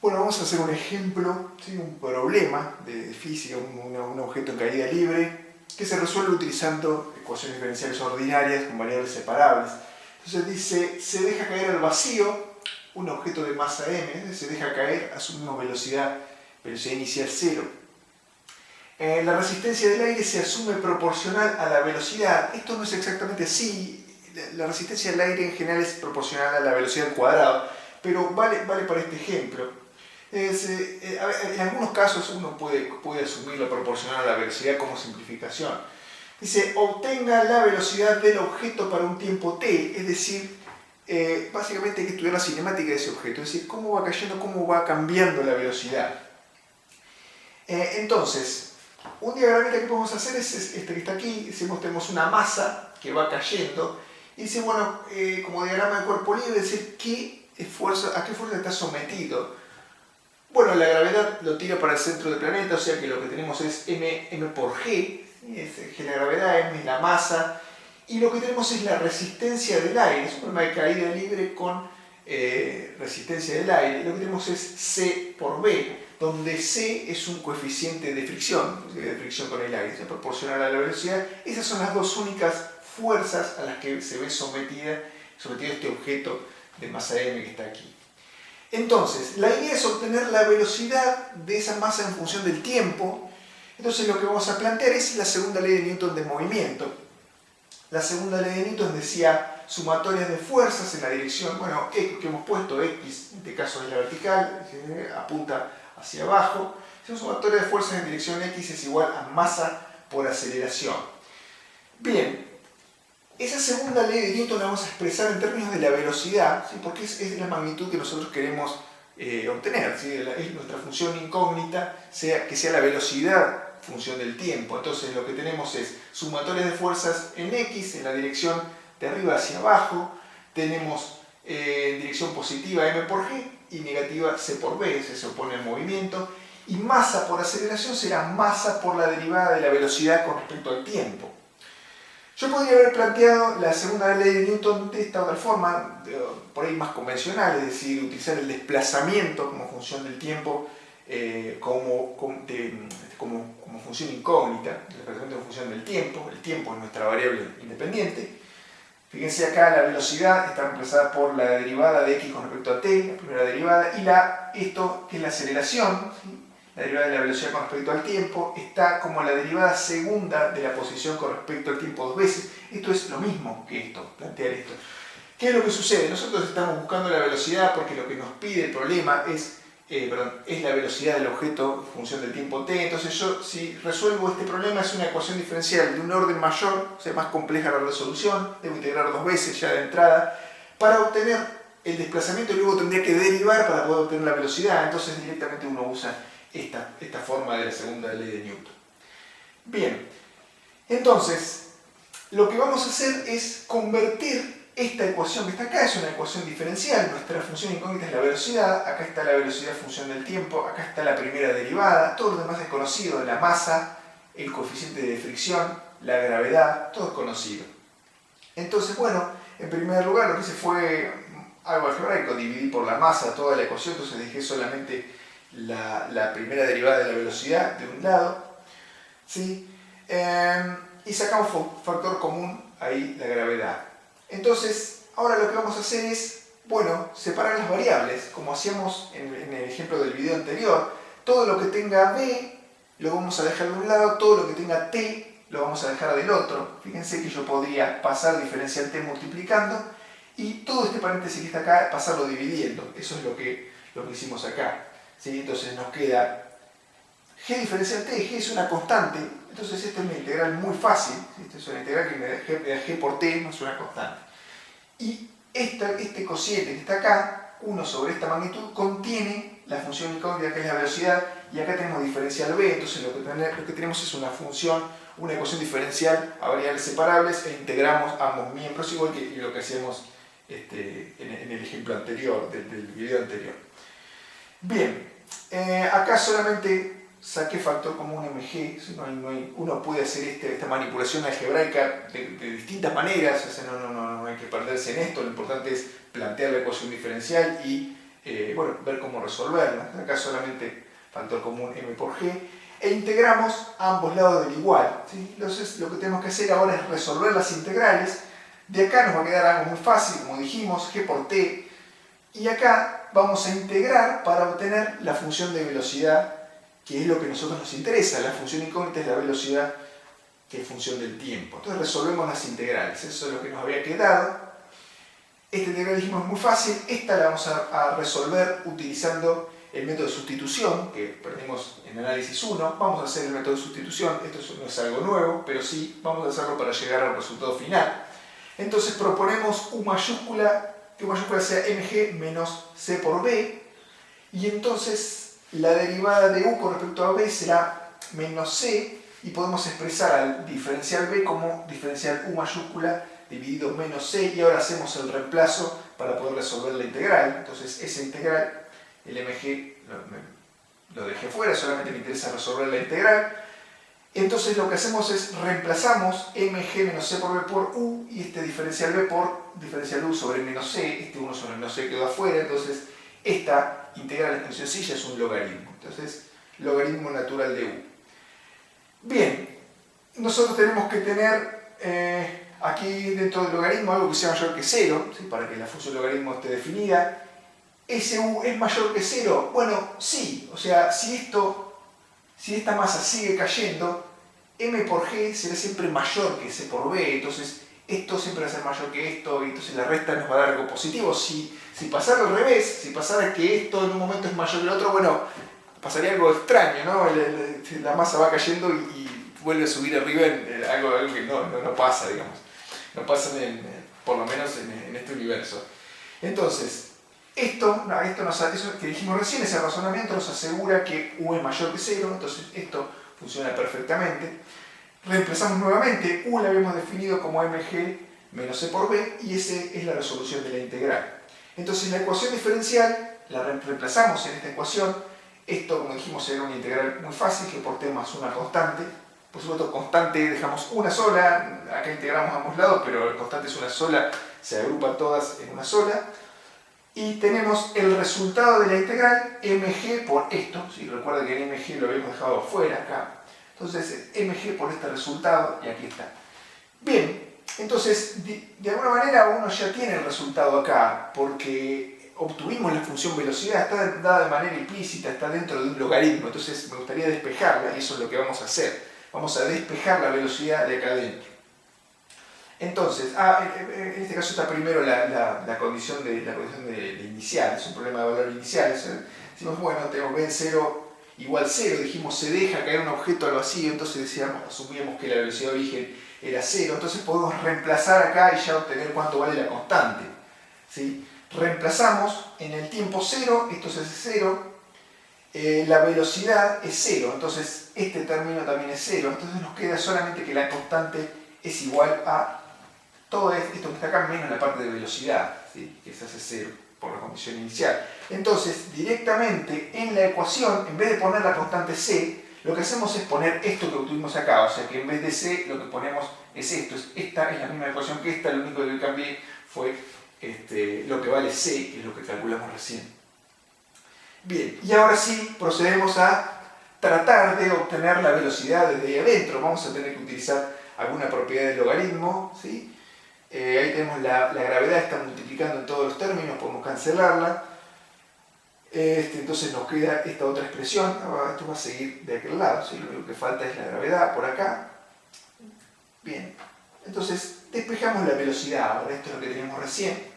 Bueno, vamos a hacer un ejemplo, ¿sí? Un problema de física, un objeto en caída libre, que se resuelve utilizando ecuaciones diferenciales ordinarias con variables separables. Entonces dice, se deja caer al vacío un objeto de masa m, se deja caer, asumimos velocidad inicial 0. La resistencia del aire se asume proporcional a la velocidad. Esto no es exactamente así. La resistencia del aire en general es proporcional a la velocidad al cuadrado, pero vale para este ejemplo. En algunos casos uno puede asumir la proporcional a la velocidad como simplificación. Dice, obtenga la velocidad del objeto para un tiempo t, es decir, básicamente hay que estudiar la cinemática de ese objeto, es decir, cómo va cayendo, cómo va cambiando la velocidad. Entonces, un diagramita que podemos hacer es este que está aquí. Decimos, tenemos una masa que va cayendo, y dice, bueno, como diagrama de cuerpo libre, decir, ¿a qué fuerza está sometido? Bueno, la gravedad lo tira para el centro del planeta, o sea que lo que tenemos es m por g, es la gravedad, m es la masa, y lo que tenemos es la resistencia del aire. Es un problema de caída libre con resistencia del aire. Lo que tenemos es c por b, donde c es un coeficiente de fricción con el aire, es proporcional a la velocidad. Esas son las dos únicas fuerzas a las que se ve sometido este objeto de masa m que está aquí. Entonces, la idea es obtener la velocidad de esa masa en función del tiempo. Entonces lo que vamos a plantear es la segunda ley de Newton de movimiento. La segunda ley de Newton decía sumatorias de fuerzas en la dirección, bueno, que hemos puesto x, en este caso es la vertical, apunta hacia abajo. Si una sumatoria de fuerzas en dirección x es igual a masa por aceleración. Bien, esa segunda ley de Newton la vamos a expresar en términos de la velocidad, ¿sí? Porque es la magnitud que nosotros queremos obtener, ¿sí? Es nuestra función incógnita, que sea la velocidad función del tiempo. Entonces lo que tenemos es sumatorias de fuerzas en x en la dirección de arriba hacia abajo, tenemos en dirección positiva m por g y negativa c por b, se opone al movimiento, y masa por aceleración será masa por la derivada de la velocidad con respecto al tiempo. Yo podría haber planteado la segunda ley de Newton de esta otra forma, por ahí más convencional, es decir, utilizar el desplazamiento como función del tiempo como función incógnita, el desplazamiento como función del tiempo. El tiempo es nuestra variable independiente. Fíjense acá, la velocidad está reemplazada por la derivada de x con respecto a t, la primera derivada, y esto que es la aceleración, ¿sí? La derivada de la velocidad con respecto al tiempo está como la derivada segunda de la posición con respecto al tiempo dos veces. Esto es lo mismo que esto, plantear esto. ¿Qué es lo que sucede? Nosotros estamos buscando la velocidad porque lo que nos pide el problema es la velocidad del objeto en función del tiempo t. Entonces yo, si resuelvo este problema, es una ecuación diferencial de un orden mayor, o sea, más compleja la resolución, debo integrar dos veces ya de entrada, para obtener el desplazamiento y luego tendría que derivar para poder obtener la velocidad. Entonces directamente uno usa esta forma de la segunda ley de Newton. Bien, entonces lo que vamos a hacer es convertir esta ecuación que está acá, es una ecuación diferencial, nuestra función incógnita es la velocidad, acá está la velocidad función del tiempo, acá está la primera derivada, todo lo demás es conocido, la masa, el coeficiente de fricción, la gravedad, todo es conocido. Entonces, bueno, en primer lugar lo que hice fue algo algebraico, dividí por la masa toda la ecuación, entonces dejé solamente la primera derivada de la velocidad de un lado, ¿sí? Y sacamos factor común ahí, la gravedad. Entonces, ahora lo que vamos a hacer es, bueno, separar las variables, como hacíamos en el ejemplo del video anterior. Todo lo que tenga b lo vamos a dejar de un lado, todo lo que tenga t lo vamos a dejar del otro. Fíjense que yo podría pasar diferencial t multiplicando y todo este paréntesis que está acá, pasarlo dividiendo. Eso es lo que hicimos acá, ¿sí? Entonces nos queda g diferencial t, g es una constante, entonces esta es una integral muy fácil, esta es una integral que me da g por t más una constante. Y este cociente que está acá, 1 sobre esta magnitud, contiene la función incógnita que es la velocidad, y acá tenemos diferencial b, entonces lo que tenemos es una función, una ecuación diferencial a variables separables e integramos ambos miembros, igual que lo que hacíamos en el ejemplo anterior, del video anterior. Bien, acá solamente saqué factor común mg, uno puede hacer esta manipulación algebraica de distintas maneras, o sea, no hay que perderse en esto, lo importante es plantear la ecuación diferencial y bueno, ver cómo resolverla. Acá solamente factor común m por g. E integramos a ambos lados del igual, ¿sí? Entonces lo que tenemos que hacer ahora es resolver las integrales. De acá nos va a quedar algo muy fácil, como dijimos, g por t. Y acá vamos a integrar para obtener la función de velocidad, que es lo que a nosotros nos interesa. La función incógnita es la velocidad, que es función del tiempo. Entonces resolvemos las integrales. Eso es lo que nos había quedado. Esta integral dijimos es muy fácil. Esta la vamos a resolver utilizando el método de sustitución, que aprendimos en análisis 1. Vamos a hacer el método de sustitución. Esto no es algo nuevo, pero sí vamos a hacerlo para llegar al resultado final. Entonces proponemos U mayúscula, que U mayúscula sea mg menos c por b, y entonces la derivada de U con respecto a b será menos c, y podemos expresar al diferencial b como diferencial U mayúscula dividido menos c, y ahora hacemos el reemplazo para poder resolver la integral. Entonces esa integral, el mg lo dejé fuera, solamente me interesa resolver la integral. Entonces lo que hacemos es reemplazamos mg menos c por b por u, y este diferencial b por diferencial u sobre menos c, este 1 sobre menos c quedó afuera. Entonces esta integral es muy sencilla, es un logaritmo. Entonces logaritmo natural de u. Bien, nosotros tenemos que tener aquí dentro del logaritmo algo que sea mayor que 0, ¿sí? Para que la función logaritmo esté definida. ¿Ese u es mayor que 0? Bueno, sí. O sea, si esta masa sigue cayendo, m por g será siempre mayor que c por b. Entonces esto siempre va a ser mayor que esto, y entonces la resta nos va a dar algo positivo. Si pasara al revés, si pasara que esto en un momento es mayor que el otro, bueno, pasaría algo extraño, ¿no? La masa va cayendo y vuelve a subir arriba en algo que no pasa, digamos. No pasa por lo menos en este universo. Entonces, eso que dijimos recién, ese razonamiento nos asegura que u es mayor que 0, entonces esto funciona perfectamente. Reemplazamos nuevamente, u la habíamos definido como mg menos c por b, y esa es la resolución de la integral. Entonces la ecuación diferencial la reemplazamos en esta ecuación. Esto, como dijimos, era una integral muy fácil, g por t más una constante. Por supuesto, constante dejamos una sola, acá integramos a ambos lados, pero la constante es una sola, se agrupan todas en una sola. Y tenemos el resultado de la integral, mg por esto. ¿Sí? Recuerda que el mg lo habíamos dejado afuera acá. Entonces, mg por este resultado, y aquí está. Bien, entonces, de alguna manera uno ya tiene el resultado acá, porque obtuvimos la función velocidad, está dada de manera implícita, está dentro de un logaritmo. Entonces me gustaría despejarla, y eso es lo que vamos a hacer. Vamos a despejar la velocidad de acá adentro. Entonces, en este caso está primero la condición de inicial, es un problema de valor inicial. Decimos, bueno, tenemos b en 0 igual 0, dijimos se deja caer un objeto al vacío, entonces asumíamos que la velocidad de origen era 0, entonces podemos reemplazar acá y ya obtener cuánto vale la constante. ¿Sí? Reemplazamos en el tiempo 0, esto es 0, la velocidad es 0, entonces este término también es 0, entonces nos queda solamente que la constante es igual a todo esto que está acá menos la parte de velocidad, ¿sí? Que se hace 0 por la condición inicial. Entonces, directamente en la ecuación, en vez de poner la constante c, lo que hacemos es poner esto que obtuvimos acá, o sea que en vez de c lo que ponemos es esto. Esta es la misma ecuación que esta, lo único que cambié fue lo que vale c, que es lo que calculamos recién. Bien, y ahora sí procedemos a tratar de obtener la velocidad desde ahí adentro. Vamos a tener que utilizar alguna propiedad del logaritmo, ¿sí? Ahí tenemos la gravedad, está multiplicando en todos los términos, podemos cancelarla. Entonces nos queda esta otra expresión. Ahora esto va a seguir de aquel lado, ¿sí? Lo único que falta es la gravedad por acá. Bien, entonces despejamos la velocidad. Ahora esto es lo que teníamos recién.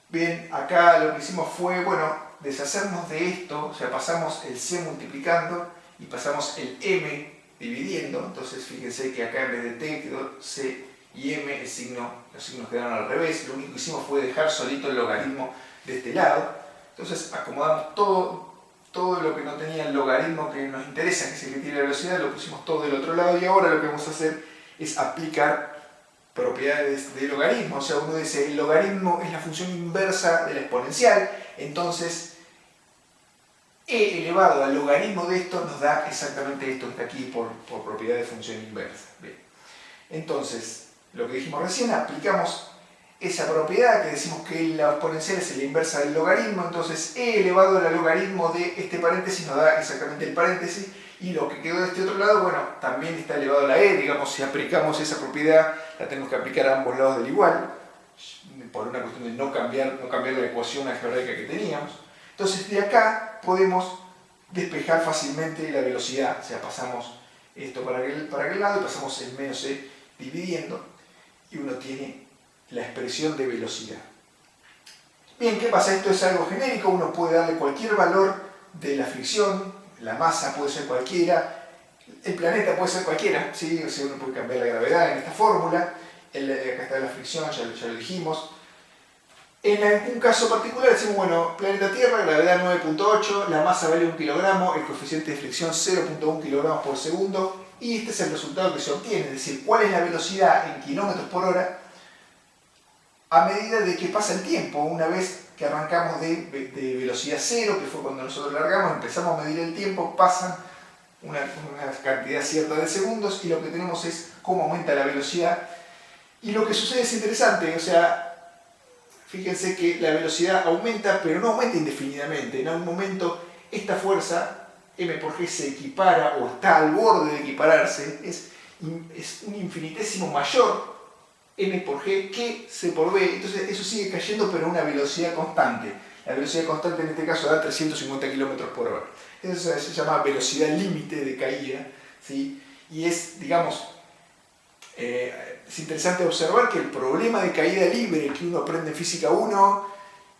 Bien, acá lo que hicimos fue, bueno, deshacernos de esto, o sea, pasamos el c multiplicando y pasamos el m dividiendo. Entonces fíjense que acá en vez de t quedó c y m, los signos quedaron al revés. Lo único que hicimos fue dejar solito el logaritmo de este lado. Entonces acomodamos todo lo que no tenía el logaritmo que nos interesa, que es el que tiene la velocidad, lo pusimos todo del otro lado, y ahora lo que vamos a hacer es aplicar propiedades de logaritmo. O sea, uno dice, el logaritmo es la función inversa de la exponencial, entonces e elevado al logaritmo de esto nos da exactamente esto que está aquí por propiedad de función inversa. Bien. Entonces, lo que dijimos recién, aplicamos esa propiedad que decimos que la exponencial es la inversa del logaritmo, entonces e elevado al logaritmo de este paréntesis nos da exactamente el paréntesis, y lo que quedó de este otro lado, bueno, también está elevado a la e, digamos, si aplicamos esa propiedad, la tenemos que aplicar a ambos lados del igual, por una cuestión de no cambiar la ecuación algebraica que teníamos. Entonces de acá podemos despejar fácilmente la velocidad, o sea, pasamos esto para aquel lado y pasamos el menos e dividiendo, y uno tiene la expresión de velocidad. Bien, ¿qué pasa? Esto es algo genérico, uno puede darle cualquier valor de la fricción, la masa puede ser cualquiera, el planeta puede ser cualquiera, ¿sí? O sea, uno puede cambiar la gravedad en esta fórmula, acá está la fricción, ya lo dijimos. En algún caso particular decimos, bueno, planeta Tierra, gravedad 9.8, la masa vale 1 kilogramo, el coeficiente de fricción 0.1 kilogramos por segundo, y este es el resultado que se obtiene, es decir, cuál es la velocidad en kilómetros por hora a medida de que pasa el tiempo. Una vez que arrancamos de velocidad cero, que fue cuando nosotros largamos, empezamos a medir el tiempo, pasan una cantidad cierta de segundos, y lo que tenemos es cómo aumenta la velocidad. Y lo que sucede es interesante, o sea, fíjense que la velocidad aumenta, pero no aumenta indefinidamente. En algún momento esta fuerza, m por g, se equipara o está al borde de equipararse, es un infinitésimo mayor m por g que c por b, entonces eso sigue cayendo pero a una velocidad constante. La velocidad constante en este caso da 350 km por hora. Eso se llama velocidad límite de caída, ¿sí? Y es, digamos, es interesante observar que el problema de caída libre que uno aprende en física 1,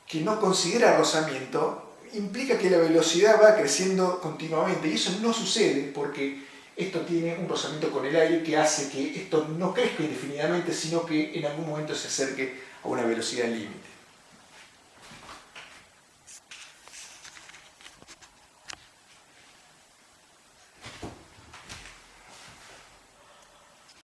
que no considera rozamiento, implica que la velocidad va creciendo continuamente, y eso no sucede porque esto tiene un rozamiento con el aire que hace que esto no crezca indefinidamente, sino que en algún momento se acerque a una velocidad límite.